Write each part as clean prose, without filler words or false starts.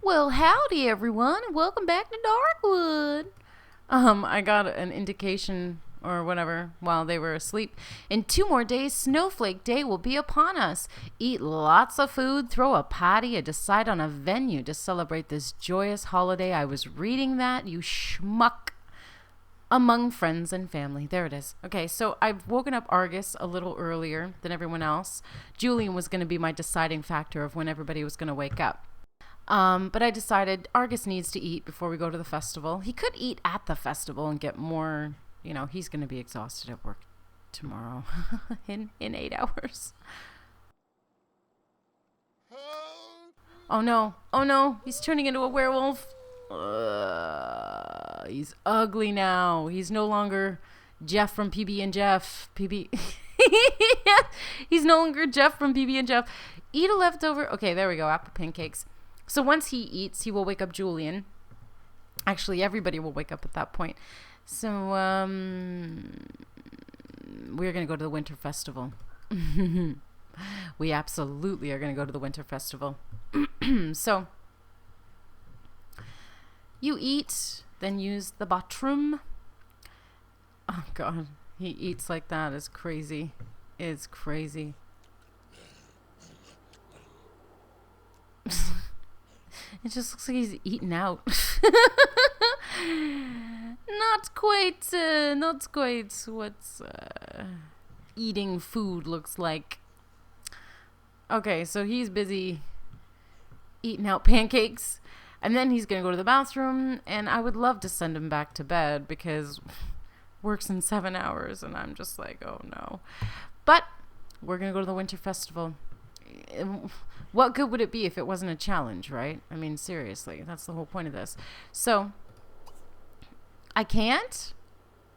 Well, howdy everyone, and welcome back to Darkwood. I got an indication or whatever while they were asleep. In 2 more days, Snowflake Day will be upon us. Eat lots of food, throw a party, and decide on a venue to celebrate this joyous holiday. I was reading that, you schmuck. Among friends and family. There it is. Okay, so I've woken up Argus a little earlier than everyone else. Julian was going to be my deciding factor of when everybody was going to wake up. But I decided Argus needs to eat before we go to the festival. He could eat at the festival and get more, he's going to be exhausted at work tomorrow in 8 hours. Oh no, he's turning into a werewolf. He's ugly now. He's no longer Jeff from PB and Jeff. He's no longer Jeff from PB and Jeff. Eat a leftover. Okay, there we go. Apple pancakes. So once he eats, he will wake up Julian. Actually, everybody will wake up at that point. So we're going to go to the Winter Festival. We absolutely are going to go to the Winter Festival. So you eat, then use the bathroom. Oh, God. He eats like that. It's crazy. It's crazy. It just looks like he's eating out. Not quite what eating food looks like. Okay, so he's busy eating out pancakes. And then he's going to go to the bathroom. And I would love to send him back to bed because work's in 7 hours. And I'm just like, oh no. But we're going to go to the Winter Festival. What good would it be if it wasn't a challenge, right? I mean, seriously, that's the whole point of this. So, I can't?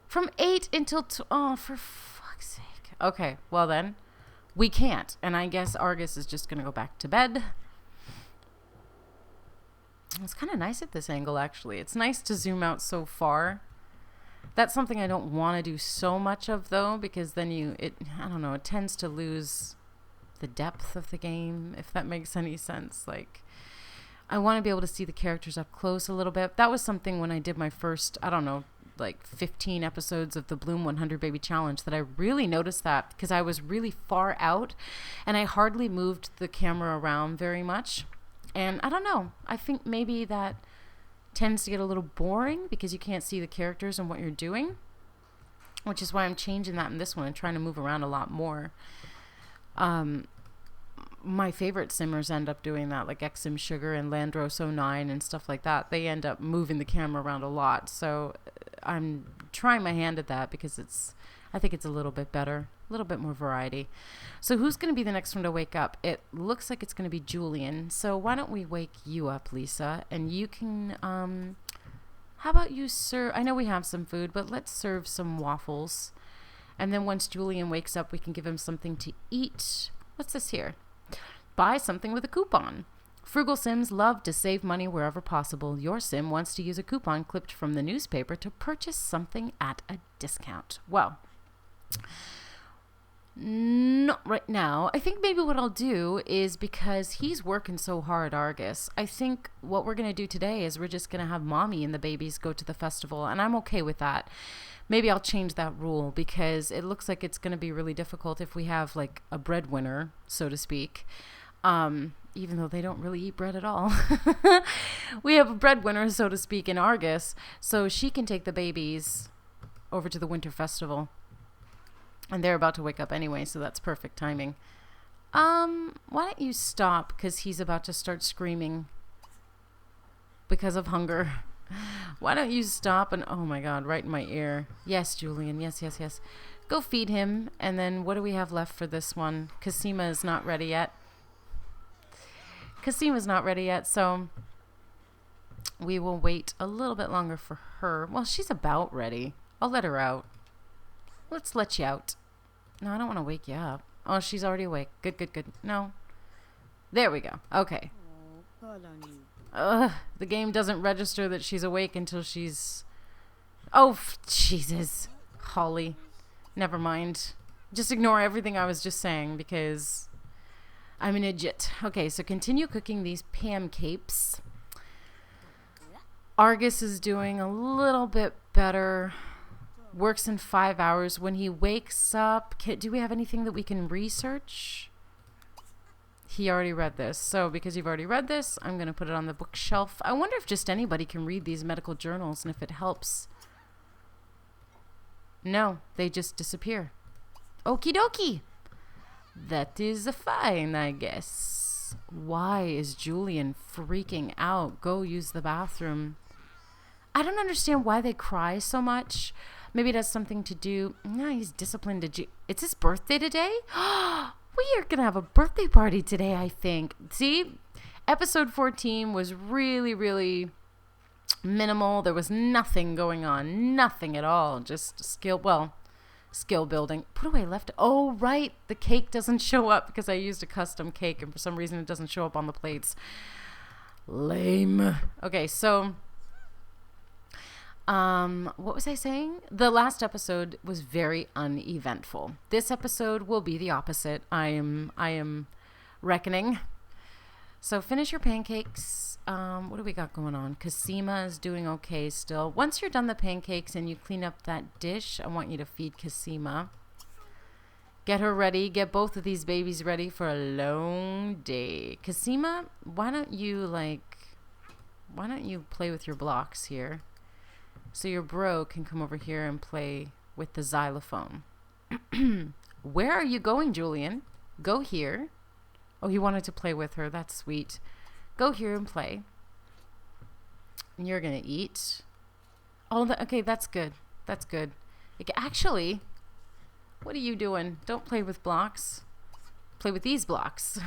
From 8 until... Oh, for fuck's sake. Okay, well then, we can't. And I guess Argus is just going to go back to bed. It's kind of nice at this angle, actually. It's nice to zoom out so far. That's something I don't want to do so much of, though, because then it tends to lose the depth of the game, if that makes any sense. Like, I want to be able to see the characters up close a little bit. That was something when I did my first, 15 episodes of the Bloom 100 Baby Challenge that I really noticed that because I was really far out and I hardly moved the camera around very much. And I don't know, I think maybe that tends to get a little boring because you can't see the characters and what you're doing, which is why I'm changing that in this one and trying to move around a lot more. My favorite simmers end up doing that, like Xim Sugar and Landros09 and stuff like that. They end up moving the camera around a lot. So I'm trying my hand at that because I think it's a little bit better, a little bit more variety. So who's going to be the next one to wake up? It looks like it's going to be Julian. So why don't we wake you up, Liesa, and you can, how about you serve, I know we have some food, but let's serve some waffles. And then once Julian wakes up, we can give him something to eat. What's this here? Buy something with a coupon. Frugal Sims love to save money wherever possible. Your Sim wants to use a coupon clipped from the newspaper to purchase something at a discount. Well, not right now. I think maybe what I'll do is, because he's working so hard, Argus, I think what we're going to do today is we're just going to have Mommy and the babies go to the festival, and I'm okay with that. Maybe I'll change that rule because it looks like it's going to be really difficult if we have like a breadwinner, so to speak. Even though they don't really eat bread at all. We have a breadwinner, so to speak, in Argus, so she can take the babies over to the Winter Festival. And they're about to wake up anyway, so that's perfect timing. Why don't you stop, because he's about to start screaming because of hunger. Why don't you stop and, oh my God, right in my ear. Yes, Julian, yes. Go feed him, and then what do we have left for this one? Cosima is not ready yet. So we will wait a little bit longer for her. Well, she's about ready. I'll let her out. Let's let you out. No, I don't want to wake you up. Oh, she's already awake. Good. No. There we go. Okay. The game doesn't register that she's awake until she's... Oh, Jesus. Holly. Never mind. Just ignore everything I was just saying because I'm an idiot. Okay, so continue cooking these pancakes. Argus is doing a little bit better. Works in 5 hours. When he wakes up, do we have anything that we can research? He already read this. So because you've already read this, I'm going to put it on the bookshelf. I wonder if just anybody can read these medical journals and if it helps. No, they just disappear. Okie dokie. That is fine, I guess. Why is Julian freaking out? Go use the bathroom. I don't understand why they cry so much. Maybe it has something to do... No, he's disciplined. It's his birthday today? We are going to have a birthday party today, I think. See? Episode 14 was really, really minimal. There was nothing going on. Nothing at all. Just skill building. Put away left. Oh, right. The cake doesn't show up because I used a custom cake and for some reason it doesn't show up on the plates. Lame. Okay, so... what was I saying? The last episode was very uneventful. This episode will be the opposite. I am reckoning. So finish your pancakes. What do we got going on? Cosima is doing okay still. Once you're done the pancakes and you clean up that dish, I want you to feed Cosima. Get her ready. Get both of these babies ready for a long day. Cosima, why don't you play with your blocks here? So your bro can come over here and play with the xylophone. Where are you going, Julian? Go here. Oh, he wanted to play with her. That's sweet. Go here and play. And you're going to eat. Oh, okay, that's good. That's good. Actually, what are you doing? Don't play with blocks. Play with these blocks.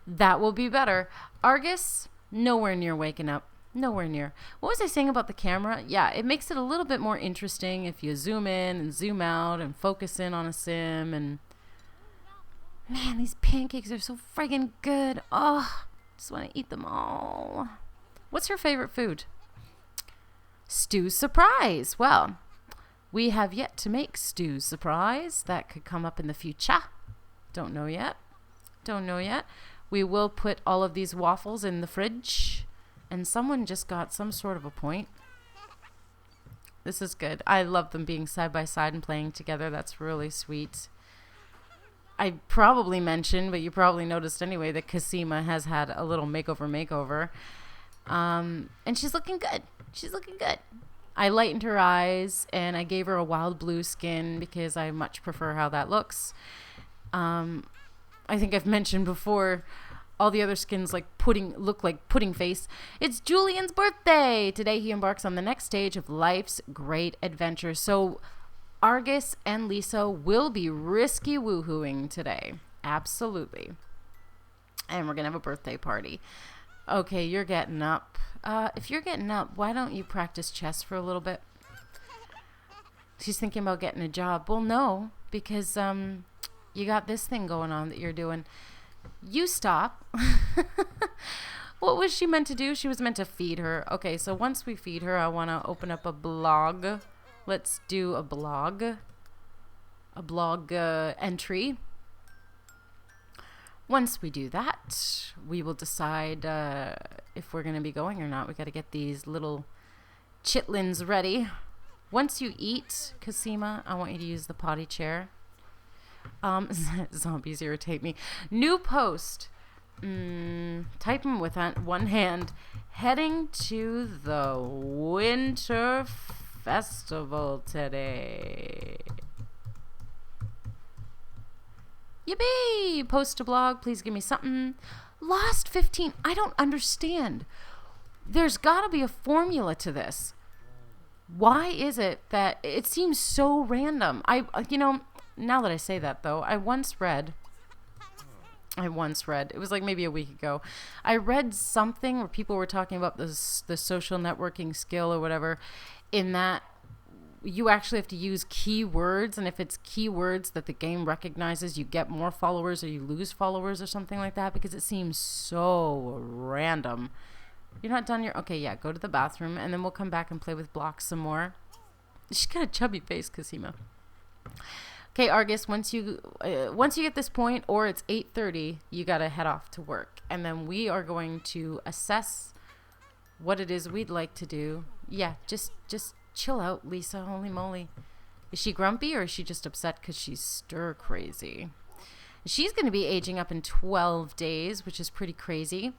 That will be better. Argus, nowhere near waking up. Nowhere near. What was I saying about the camera? Yeah, it makes it a little bit more interesting if you zoom in and zoom out and focus in on a sim. And man, these pancakes are so friggin' good. Oh, just want to eat them all. What's her favorite food? Stew surprise. Well, we have yet to make stew surprise. That could come up in the future. Don't know yet. Don't know yet. We will put all of these waffles in the fridge. And someone just got some sort of a point. This is good. I love them being side by side and playing together. That's really sweet. I probably mentioned, but you probably noticed anyway, that Cosima has had a little makeover. And she's looking good. She's looking good. I lightened her eyes and I gave her a wild blue skin because I much prefer how that looks. I think I've mentioned before, all the other skins look like pudding face. It's Julian's birthday. Today he embarks on the next stage of life's great adventure. So Argus and Liesa will be risky woohooing today. Absolutely. And we're going to have a birthday party. Okay, you're getting up. If you're getting up, why don't you practice chess for a little bit? She's thinking about getting a job. Well, no, because you got this thing going on that you're doing. You stop. What was she meant to do? She was meant to feed her. Okay, so once we feed her, I want to open up a blog. Let's do a blog. A blog entry. Once we do that, we will decide if we're going to be going or not. We got to get these little chitlins ready. Once you eat, Cosima, I want you to use the potty chair. Zombies irritate me. New post. Type them with one hand. Heading to the winter festival today. Yippee! Post a blog. Please give me something. Lost 15. I don't understand. There's got to be a formula to this. Why is it that it seems so random? Now that I say that, though, I once read, it was like maybe a week ago, I read something where people were talking about the social networking skill or whatever, in that you actually have to use keywords, and if it's keywords that the game recognizes, you get more followers or you lose followers or something like that, because it seems so random. You're not done your... Okay, yeah, go to the bathroom, and then we'll come back and play with blocks some more. She's got a chubby face, Cosima. Okay, Argus, once you get this point, or it's 8:30, you got to head off to work. And then we are going to assess what it is we'd like to do. Yeah, just chill out, Liesa. Holy moly. Is she grumpy or is she just upset because she's stir crazy? She's going to be aging up in 12 days, which is pretty crazy.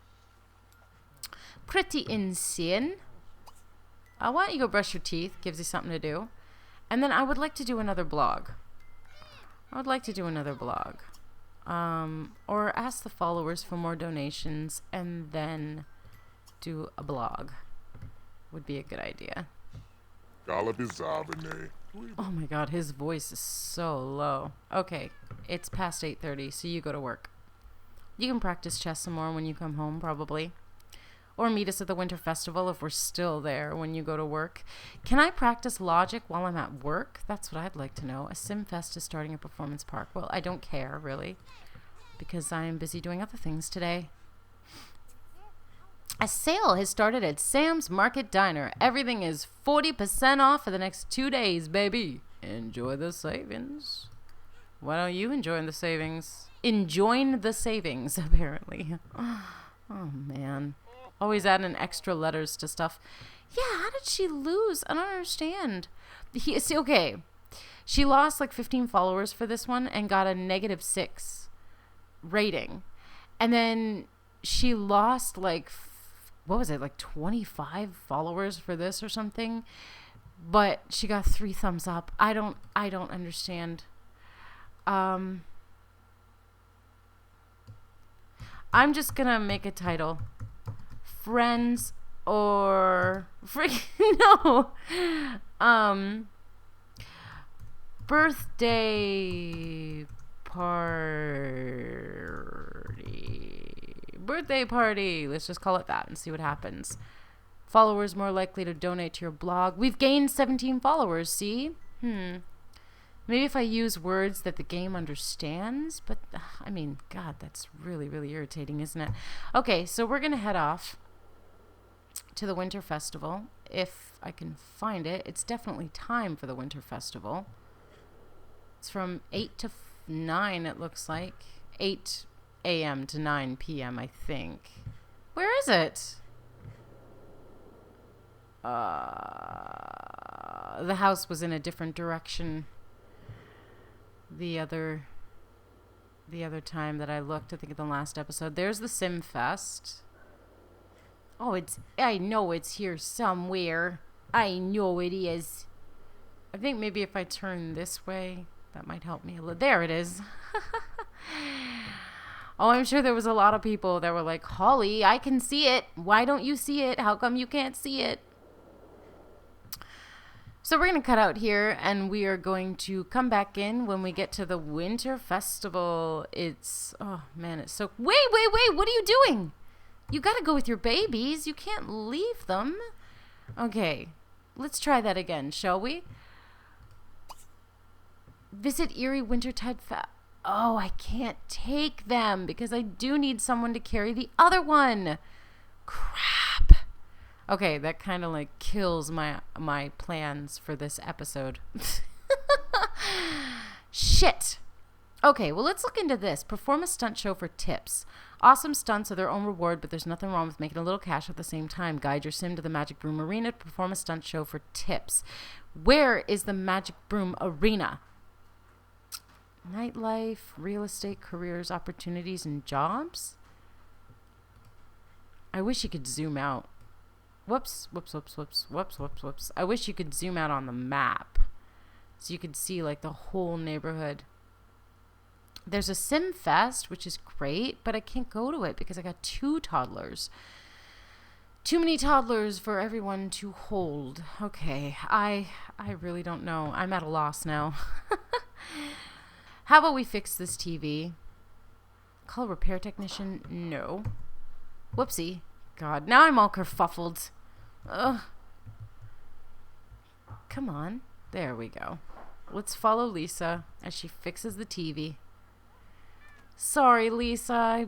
Pretty insane. Why don't you go brush your teeth? Gives you something to do. And then I would like to do another blog. Or ask the followers for more donations and then do a blog. Would be a good idea. Oh my god, his voice is so low. Okay, it's past 8:30, so you go to work. You can practice chess some more when you come home, probably. Or meet us at the Winter Festival if we're still there when you go to work. Can I practice logic while I'm at work? That's what I'd like to know. A SimFest is starting at Performance Park. Well, I don't care, really, because I am busy doing other things today. A sale has started at Sam's Market Diner. Everything is 40% off for the next 2 days, baby. Enjoy the savings. Why don't you enjoy the savings? Enjoin the savings, apparently. Oh, man. Always adding extra letters to stuff. Yeah, how did she lose? I don't understand. See, okay. She lost like 15 followers for this one and got a -6 rating. And then she lost like, what was it, like 25 followers for this or something? But she got 3 thumbs up. I don't understand. I'm just gonna make a title. Friends or birthday party. Let's just call it that and see what happens. Followers more likely to donate to your blog. We've gained 17 followers, see? Maybe if I use words that the game understands, but I mean, God, that's really, really irritating, isn't it? Okay, so we're going to head off to the Winter Festival. If I can find it. It's definitely time for the Winter Festival. It's from 8 to 9, it looks like. 8 a.m. to 9 p.m., I think. Where is it? The house was in a different direction the other time that I looked. I think in the last episode. There's the SimFest. Oh, I know it's here somewhere. I know it is. I think maybe if I turn this way, that might help me a little. There it is. Oh, I'm sure there was a lot of people that were like, Holly, I can see it. Why don't you see it? How come you can't see it? So we're going to cut out here, and we are going to come back in when we get to the Winter Festival. Oh, man, it's so... Wait, what are you doing? You got to go with your babies. You can't leave them. Okay, let's try that again, shall we? Visit Erie Wintertide Oh, I can't take them because I do need someone to carry the other one. Crap. Okay, that kind of like kills my plans for this episode. Shit. Okay, well, let's look into this. Perform a stunt show for tips. Awesome stunts are their own reward, but there's nothing wrong with making a little cash at the same time. Guide your sim to the Magic Broom Arena to perform a stunt show for tips. Where is the Magic Broom Arena? Nightlife, real estate, careers, opportunities, and jobs? I wish you could zoom out. Whoops. I wish you could zoom out on the map so you could see like the whole neighborhood. There's a SimFest, which is great, but I can't go to it because I got 2 toddlers. Too many toddlers for everyone to hold. Okay, I really don't know. I'm at a loss now. How about we fix this TV? Call a repair technician? No. Whoopsie. God, now I'm all kerfuffled. Ugh. Come on. There we go. Let's follow Liesa as she fixes the TV. Sorry, Liesa. I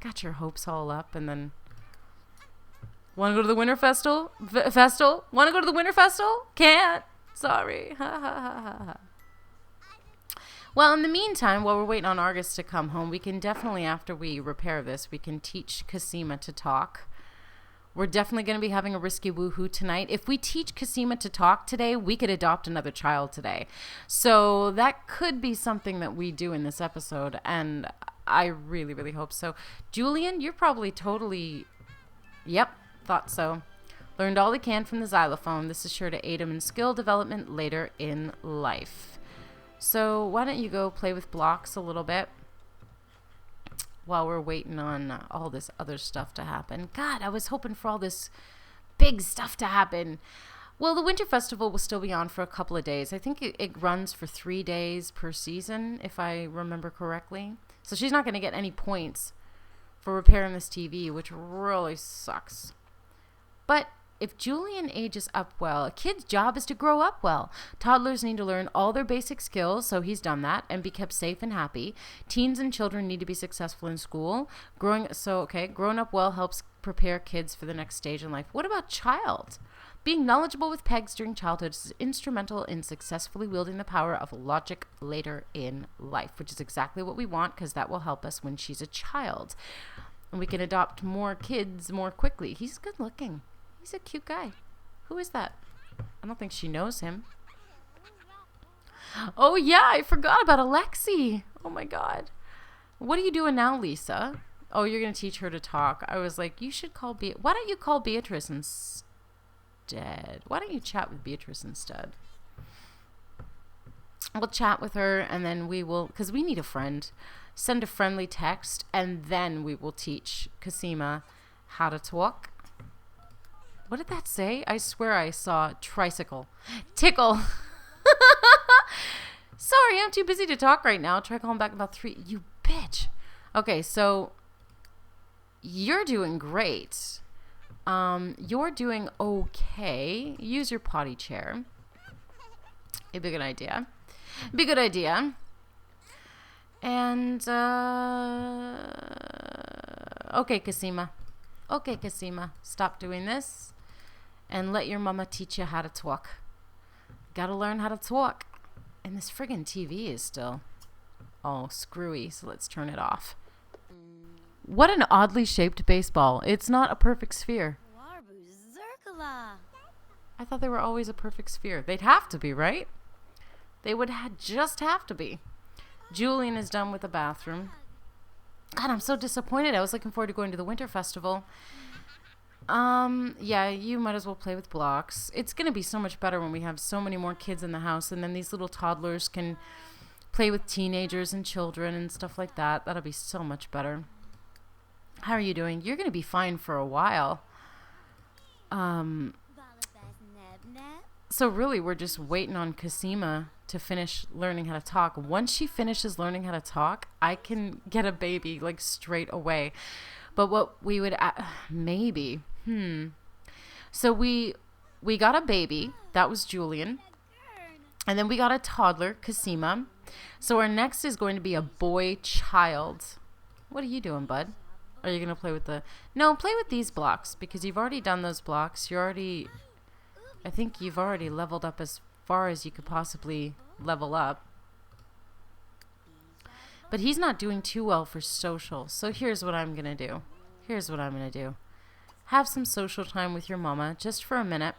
got your hopes all up and then... Want to go to the Winter Festival? Want to go to the Winter Festival? Can't. Sorry. Ha ha ha ha. Well, in the meantime, while we're waiting on Argus to come home, we can definitely, after we repair this, we can teach Cosima to talk. We're definitely going to be having a risky woohoo tonight. If we teach Cosima to talk today, we could adopt another child today. So that could be something that we do in this episode, and I really, really hope so. Julian, you're probably totally... Yep, thought so. Learned all he can from the xylophone. This is sure to aid him in skill development later in life. So why don't you go play with blocks a little bit while we're waiting on all this other stuff to happen. God, I was hoping for all this big stuff to happen. Well, the Winter Festival will still be on for a couple of days. I think it runs for 3 days per season, if I remember correctly. So she's not going to get any points for repairing this TV, which really sucks. But if Julian ages up well, a kid's job is to grow up well. Toddlers need to learn all their basic skills, so he's done that, and be kept safe and happy. Teens and children need to be successful in school. Growing up well helps prepare kids for the next stage in life. What about child? Being knowledgeable with pegs during childhood is instrumental in successfully wielding the power of logic later in life, which is exactly what we want, because that will help us when she's a child. And we can adopt more kids more quickly. He's good looking. He's a cute guy. Who is that? I don't think she knows him. Oh, yeah, I forgot about Alexi. Oh, my God. What are you doing now, Liesa? Oh, you're going to teach her to talk. I was like, you should call Why don't you call Beatrice instead? Why don't you chat with Beatrice instead? We'll chat with her, and then we will, because we need a friend, send a friendly text, and then we will teach Cosima how to talk. What did that say? I swear I saw tricycle. Tickle. Sorry, I'm too busy to talk right now. Try calling back about 3. You bitch. Okay, so you're doing great. You're doing okay. Use your potty chair. It'd be a good idea. Be a good idea. And, okay, Cosima. Okay, Cosima. Stop doing this. And let your mama teach you how to talk. Gotta learn how to talk. And this friggin' TV is still all screwy, so let's turn it off. What an oddly shaped baseball. It's not a perfect sphere. I thought they were always a perfect sphere. They'd have to be, right? They would just have to be. Julian is done with the bathroom. God, I'm so disappointed. I was looking forward to going to the Winter Festival. Yeah, you might as well play with blocks. It's going to be so much better when we have so many more kids in the house, and then these little toddlers can play with teenagers and children and stuff like that. That'll be so much better. How are you doing? You're going to be fine for a while. So really, we're just waiting on Cosima to finish learning how to talk. Once she finishes learning how to talk, I can get a baby, like, straight away. But what we would... maybe... So we got a baby. That was Julian. And then we got a toddler, Cosima. So our next is going to be a boy child. What are you doing, bud? Are you going to play with the... No, play with these blocks, because you've already done those blocks. You're already... I think you've already leveled up as far as you could possibly level up. But he's not doing too well for social. So here's what I'm going to do. Here's what I'm going to do. Have some social time with your mama just for a minute.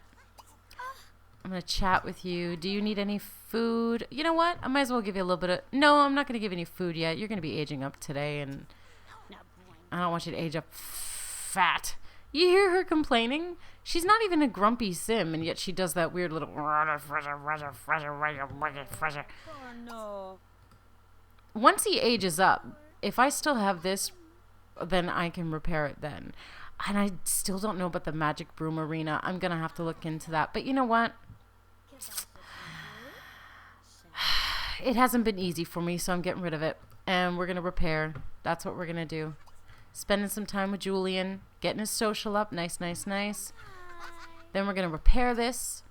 I'm going to chat with you. Do you need any food? You know what? I might as well give you a little bit of... No, I'm not going to give you any food yet. You're going to be aging up today, and I don't want you to age up fat. You hear her complaining? She's not even a grumpy sim, and yet she does that weird little... Once he ages up, if I still have this, then I can repair it then. And I still don't know about the Magic Broom Arena. I'm going to have to look into that. But you know what? It hasn't been easy for me, so I'm getting rid of it. And we're going to repair. That's what we're going to do. Spending some time with Julian. Getting his social up. Nice, nice, nice. Then we're going to repair this.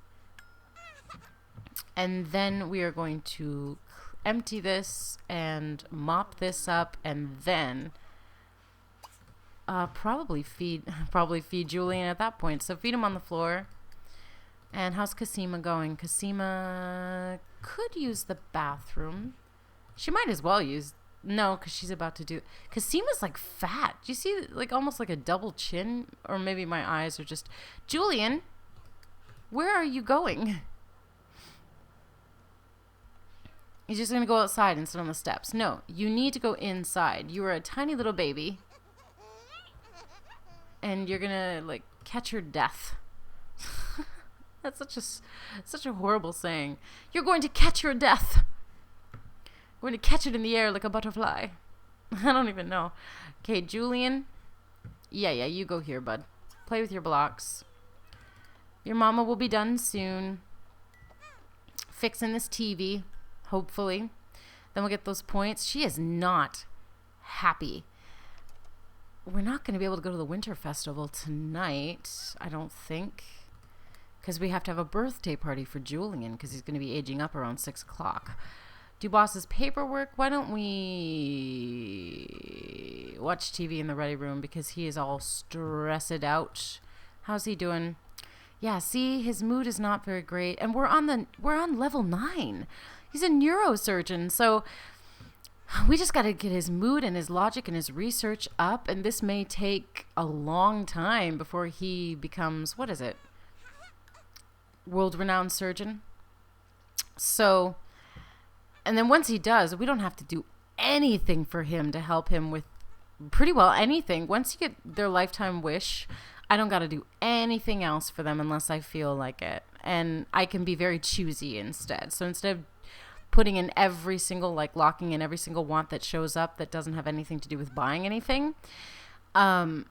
And then we are going to empty this and mop this up. And then... probably feed Julian at that point. So feed him on the floor. And how's Cosima going? Cosima could use the bathroom. She might as well use No, because she's about to do... Casima's like fat. Do you see like almost like a double chin? Or maybe my eyes are just... Julian, where are you going? He's just going to go outside and sit on the steps. No, you need to go inside. You are a tiny little baby. And you're going to like catch your death. That's such a horrible saying. You're going to catch your death. Going to catch it in the air like a butterfly. I don't even know. Okay, Julian. Yeah, you go here, bud. Play with your blocks. Your mama will be done soon. Fixing this TV, hopefully. Then we'll get those points. She is not happy. We're not going to be able to go to the winter festival tonight, I don't think. Because we have to have a birthday party for Julian because he's going to be aging up around 6 o'clock. Do boss's paperwork. Why don't we watch TV in the ready room because he is all stressed out. How's he doing? Yeah, see, his mood is not very great, and we're on level 9. He's a neurosurgeon, so we just got to get his mood and his logic and his research up, and this may take a long time before he becomes, what is it? World-renowned surgeon. So, and then once he does, we don't have to do anything for him to help him with pretty well anything. Once you get their lifetime wish, I don't got to do anything else for them unless I feel like it. And I can be very choosy instead. So instead of putting in every single, like locking in every single want that shows up that doesn't have anything to do with buying anything, I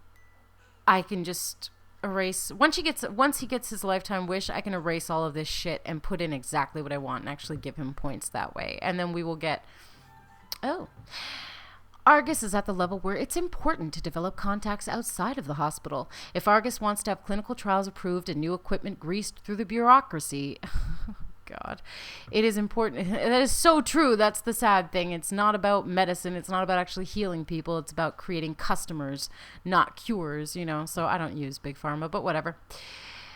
can just erase. Once he gets his lifetime wish, I can erase all of this shit and put in exactly what I want and actually give him points that way. And then we will get, Argus is at the level where it's important to develop contacts outside of the hospital. If Argus wants to have clinical trials approved and new equipment greased through the bureaucracy, God, it is important. That is so true. That's the sad thing. It's not about medicine. It's not about actually healing people. It's about creating customers, not cures, you know. So I don't use Big Pharma, but whatever.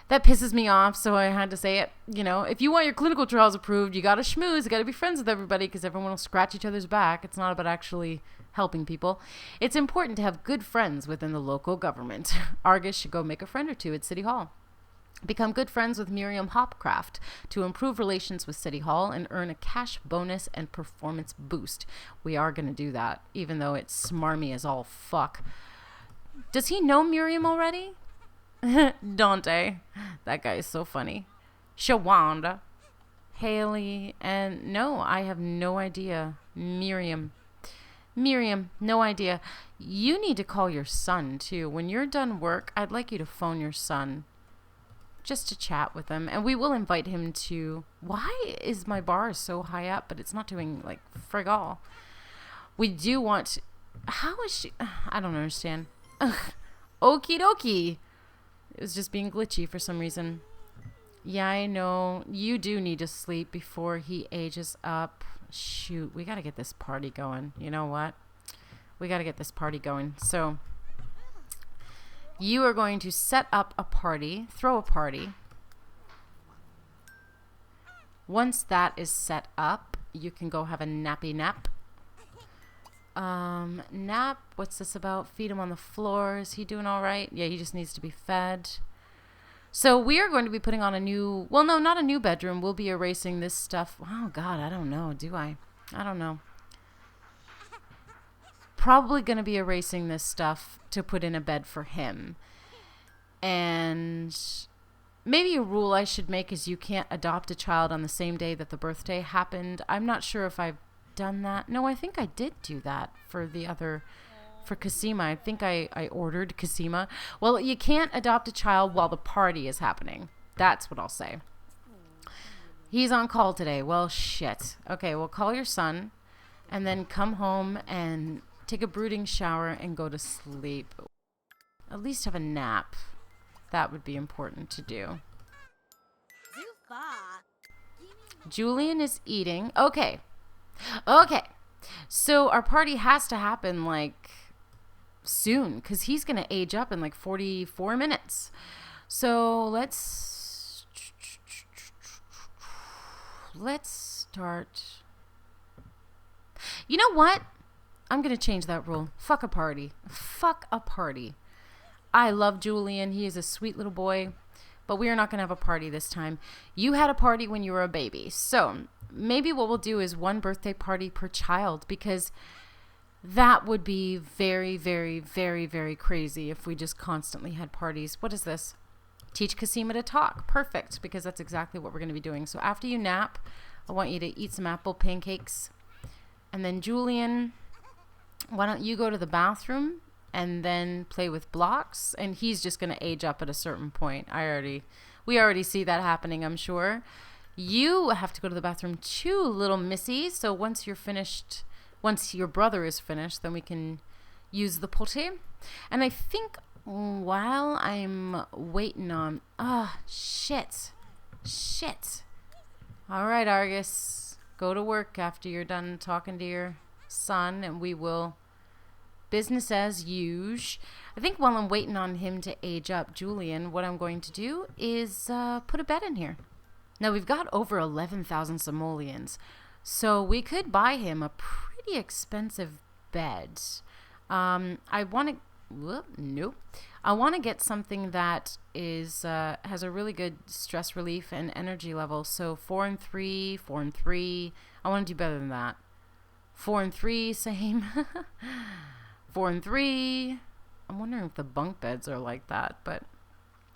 That pisses me off, so I had to say it. You know, if you want your clinical trials approved, you got to schmooze. You got to be friends with everybody because everyone will scratch each other's back. It's not about actually helping people. It's important to have good friends within the local government. Argus should go make a friend or two at City Hall. Become good friends with Miriam Hopcraft to improve relations with City Hall and earn a cash bonus and performance boost. We are going to do that, even though it's smarmy as all fuck. Does he know Miriam already? Dante. That guy is so funny. Shawanda. Haley. And no, I have no idea. Miriam, no idea. You need to call your son, too. When you're done work, I'd like you to phone your son. Just to chat with him, and we will invite him to... Why is my bar so high up, but it's not doing, like, frig all? We do want... How is she... I don't understand. Ugh. Okie dokie. It was just being glitchy for some reason. Yeah, I know. You do need to sleep before he ages up. Shoot, we gotta get this party going. You know what? We gotta get this party going. So... You are going to set up a party, throw a party. Once that is set up, you can go have a nappy nap. Nap, what's this about? Feed him on the floor. Is he doing all right? Yeah, he just needs to be fed. So we are going to be putting on a new, well, no, not a new bedroom. We'll be erasing this stuff. Oh, God, I don't know. Do I? I don't know. Probably going to be erasing this stuff to put in a bed for him. And maybe a rule I should make is you can't adopt a child on the same day that the birthday happened. I'm not sure if I've done that. No, I think I did do that for Casima. I think I ordered Casima. Well, you can't adopt a child while the party is happening. That's what I'll say. He's on call today. Well, shit. Okay, well, call your son and then come home and take a brooding shower and go to sleep. At least have a nap. That would be important to do. Julian is eating. Okay. So our party has to happen like soon because he's going to age up in like 44 minutes. So let's start. You know what? I'm going to change that rule. Fuck a party. Fuck a party. I love Julian. He is a sweet little boy. But we are not going to have a party this time. You had a party when you were a baby. So maybe what we'll do is one birthday party per child. Because that would be very, very, very, very crazy if we just constantly had parties. What is this? Teach Cosima to talk. Perfect. Because that's exactly what we're going to be doing. So after you nap, I want you to eat some apple pancakes. And then Julian, why don't you go to the bathroom and then play with blocks? And he's just going to age up at a certain point. We already see that happening, I'm sure. You have to go to the bathroom too, little missy. So once you're finished, once your brother is finished, then we can use the potty. And I think while I'm waiting on... shit. All right, Argus. Go to work after you're done talking to your son, and we will... business as usual. I think while I'm waiting on him to age up, Julian, what I'm going to do is put a bed in here. Now, we've got over 11,000 simoleons, so we could buy him a pretty expensive bed. I want to get something that is has a really good stress relief and energy level. So 4 and 3, 4 and 3. I want to do better than that. 4 and 3, same. 4 and 3. I'm wondering if the bunk beds are like that, but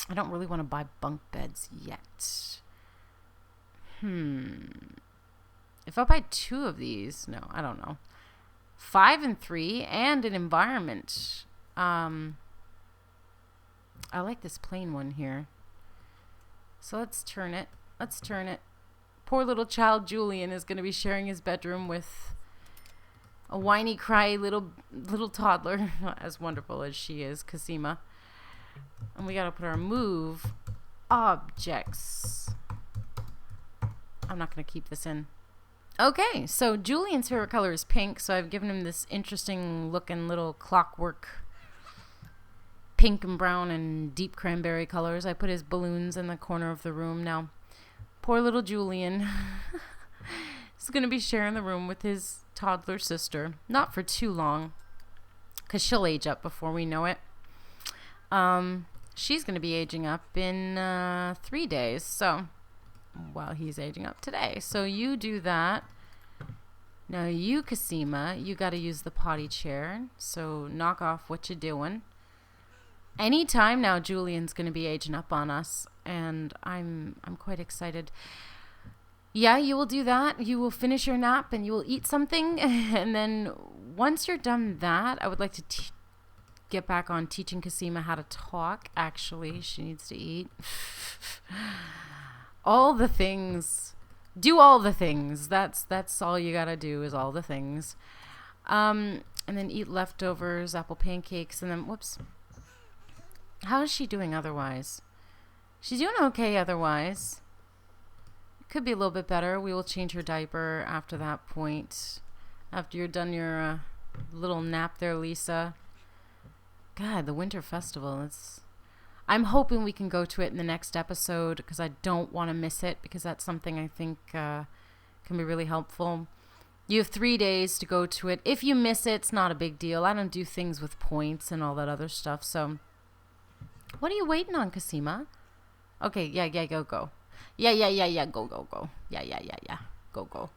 I don't really want to buy bunk beds yet. If I buy 2 of these, no, I don't know. 5 and 3 and an environment. I like this plain one here. So let's turn it. Poor little child Julian is going to be sharing his bedroom with a whiny, cry little toddler, as wonderful as she is, Cosima. And we got to put our move objects. I'm not going to keep this in. Okay, so Julian's favorite color is pink, so I've given him this interesting looking little clockwork pink and brown and deep cranberry colors. I put his balloons in the corner of the room. Now, poor little Julian is going to be sharing the room with his toddler sister. Not for too long, because she'll age up before we know it. She's going to be aging up in 3 days, so while he's aging up today. So you do that. Now you, Cosima, you got to use the potty chair, so knock off what you're doing. Anytime now, Julian's going to be aging up on us, and I'm quite excited. Yeah, you will do that. You will finish your nap, and you will eat something, and then once you're done that, I would like to get back on teaching Cosima how to talk. Actually, she needs to eat. All the things. Do all the things. That's all you gotta do is all the things. And then eat leftovers, apple pancakes, and then, whoops. How is she doing otherwise? She's doing okay otherwise. Could be a little bit better. We will change her diaper after that point. After you're done your little nap there, Liesa. God, the Winter Festival. I'm hoping we can go to it in the next episode because I don't want to miss it, because that's something I think can be really helpful. You have 3 days to go to it. If you miss it, it's not a big deal. I don't do things with points and all that other stuff. So what are you waiting on, Cosima? Okay, yeah, go. Yeah, go. Yeah. Go.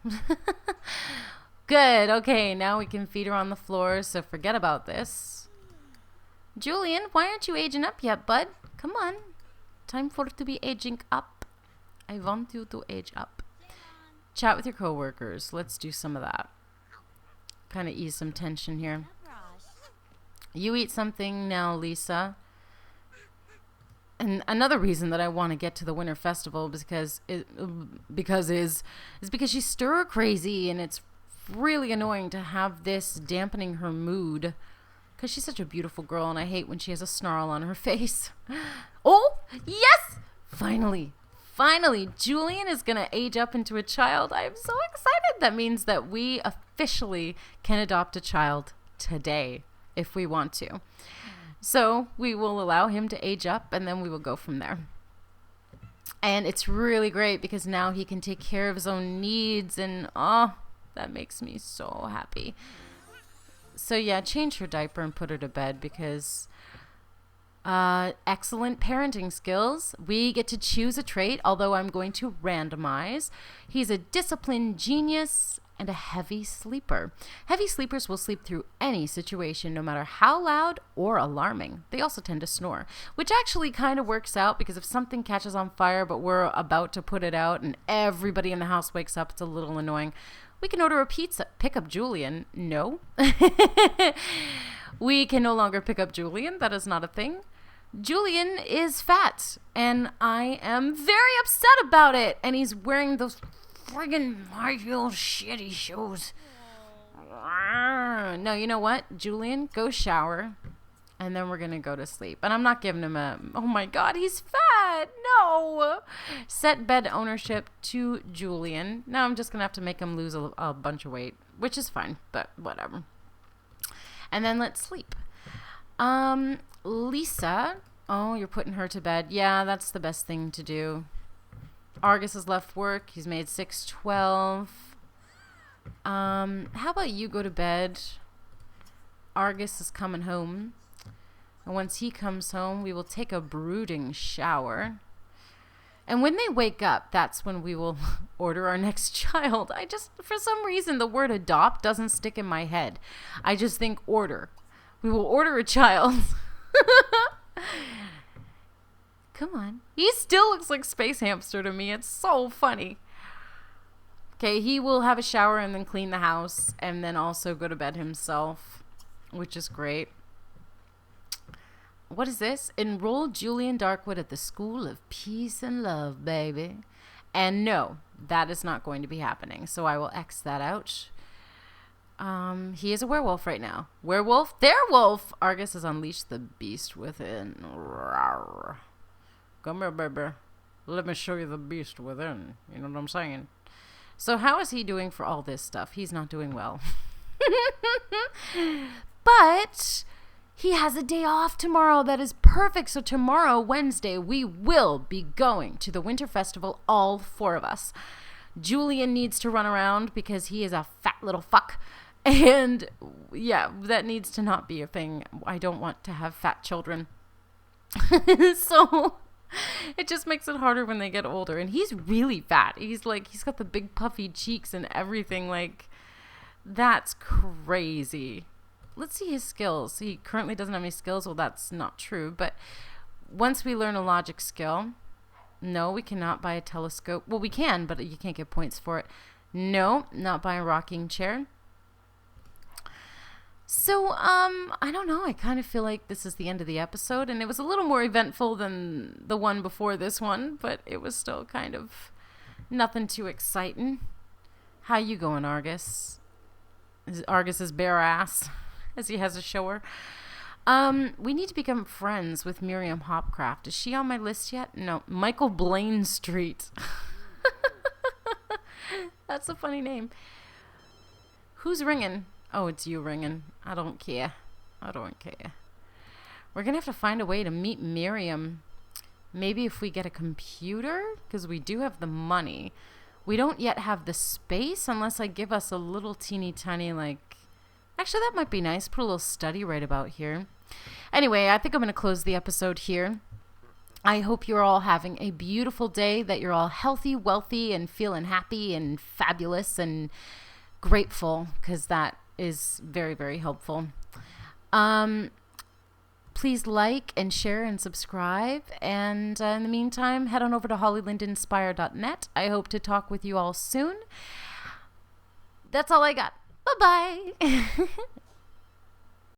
Good. Okay, now we can feed her on the floor, so forget about this. Julian, why aren't you aging up yet, bud? Come on. Time for it to be aging up. I want you to age up. Chat with your coworkers. Let's do some of that. Kind of ease some tension here. You eat something now, Liesa. And another reason that I want to get to the Winter Festival is because she's stir crazy, and it's really annoying to have this dampening her mood. Because she's such a beautiful girl, and I hate when she has a snarl on her face. Oh, yes! Finally, Julian is going to age up into a child. I am so excited. That means that we officially can adopt a child today, if we want to. So we will allow him to age up, and then we will go from there. And it's really great because now he can take care of his own needs, and that makes me so happy. So yeah, change her diaper and put her to bed because excellent parenting skills. We get to choose a trait, although I'm going to randomize. He's a disciplined genius and a heavy sleeper. Heavy sleepers will sleep through any situation, no matter how loud or alarming. They also tend to snore, which actually kind of works out because if something catches on fire but we're about to put it out and everybody in the house wakes up, it's a little annoying. We can order a pizza. Pick up Julian. No. We can no longer pick up Julian. That is not a thing. Julian is fat, and I am very upset about it. And he's wearing those friggin' high heel shitty shoes. No, you know what? Julian, go shower, and then we're going to go to sleep. And I'm not giving him oh my God, he's fat. No. Set bed ownership to Julian. Now I'm just going to have to make him lose a bunch of weight, which is fine, but whatever. And then let's sleep. Liesa. Oh, you're putting her to bed. Yeah, that's the best thing to do. Argus has left work. He's made 6:12. How about you go to bed? Argus is coming home. And once he comes home, we will take a brooding shower. And when they wake up, that's when we will order our next child. For some reason, the word adopt doesn't stick in my head. I just think order. We will order a child. Come on. He still looks like Space Hamster to me. It's so funny. Okay, he will have a shower and then clean the house and then also go to bed himself, which is great. What is this? Enroll Julian Darkwood at the School of Peace and Love, baby. And no, that is not going to be happening. So I will X that out. He is a werewolf right now. Werewolf? Their wolf! Argus has unleashed the beast within. Rawr. Come here, baby. Let me show you the beast within. You know what I'm saying? So how is he doing for all this stuff? He's not doing well. But he has a day off tomorrow that is perfect. So tomorrow, Wednesday, we will be going to the Winter Festival, all 4 of us. Julian needs to run around because he is a fat little fuck. And yeah, that needs to not be a thing. I don't want to have fat children. So it just makes it harder when they get older. And he's really fat. He's got the big puffy cheeks and everything. Like, that's crazy. Let's see his skills. He currently doesn't have any skills. Well, that's not true. But once we learn a logic skill, no, we cannot buy a telescope. Well, we can, but you can't get points for it. No, not buy a rocking chair. So, I don't know. I kind of feel like this is the end of the episode, and it was a little more eventful than the one before this one, but it was still kind of nothing too exciting. How you going, Argus? Argus's bare ass, as he has a shower. We need to become friends with Miriam Hopcraft. Is she on my list yet? No. Michael Blaine Street. That's a funny name. Who's ringing? Oh, it's you ringing. I don't care. We're going to have to find a way to meet Miriam. Maybe if we get a computer, because we do have the money. We don't yet have the space unless I give us a little teeny tiny, actually, that might be nice. Put a little study right about here. Anyway, I think I'm going to close the episode here. I hope you're all having a beautiful day, that you're all healthy, wealthy, and feeling happy and fabulous and grateful, because that is very, very helpful. Please like and share and subscribe. And in the meantime, head on over to hollylindinspire.net. I hope to talk with you all soon. That's all I got. Bye-bye.